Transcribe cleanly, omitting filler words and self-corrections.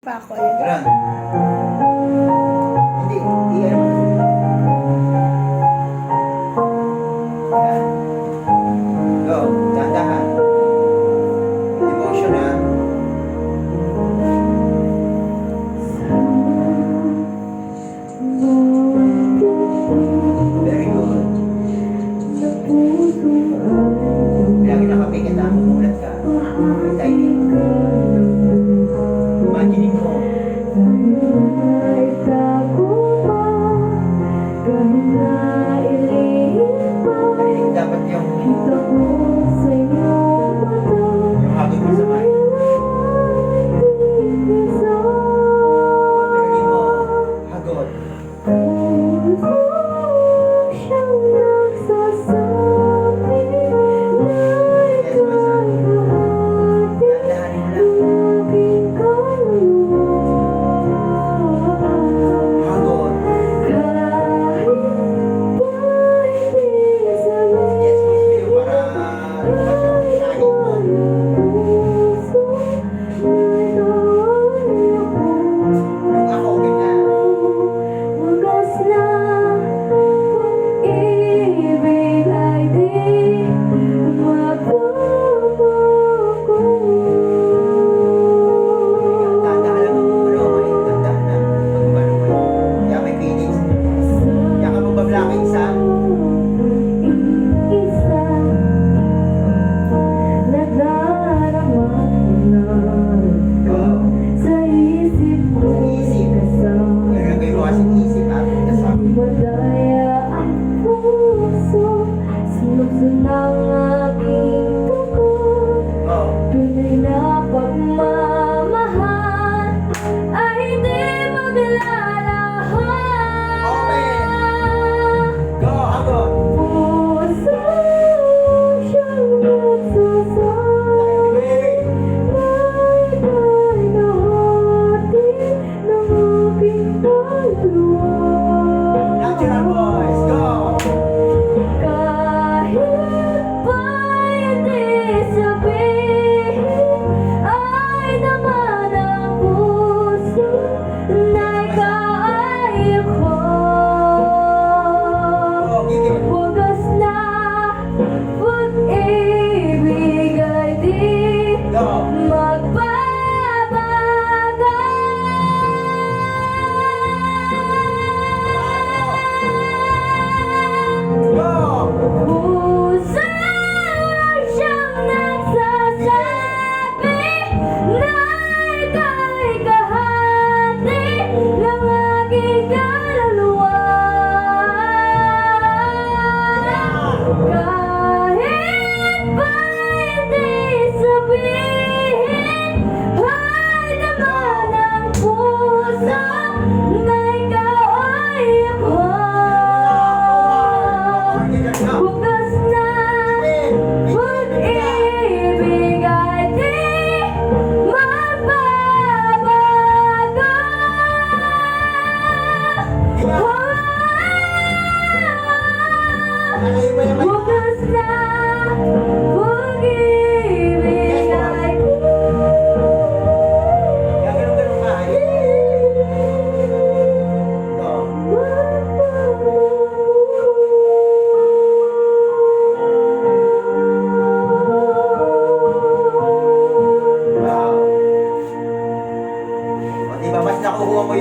Pa ako yun. Ganun. Hindi, hindi ano. Yan. Go, dahan-dahan. Devotion na. Very good. Lagi nakapikit na, mumulat ka. May timing. Imagine mo. Narinig dapat yung hagod mo sa mind. Narinig mo, hagod. Yes, my son. Dahan-dahanin mo lang. Hagod. Yes, Miss Bill, para lumakas yung sahig mo. Yung ako, ganyan. Dahan-dahan lang ang ano, maliit. Dahan-dahan na. Pag-umano mo. Kaya may feelings. Kaya ka magbablocking sa isip. Ilagay mo kasi isip at kasama. Madaya ang puso, sinusunod ang aking tugon. Oh. Tunay na pagmamahal ay hindi maglalahan. Go, hagod. Puso siyang nagsasabi, may kahati ng aking kaluluwa. Natural voice, go. Kahit pa hindi sabihin, ay naman ang puso na ikaw ay ako. Oh, gigil. Wagas na pag-ibig ay di Go. magbabago. Go. Puso siyang nagsasabi na ika'y kahati ng aking kaluluwa. Kahit pa hindi sabihin, ay naman ang puso na ikaw ay ako. Wagas na pag-ibig ay di magbabago. Wagas na pag-ibig ay di Kaya ganun-ganun ka. Go. Wow. O, diba, mas nakukuha mo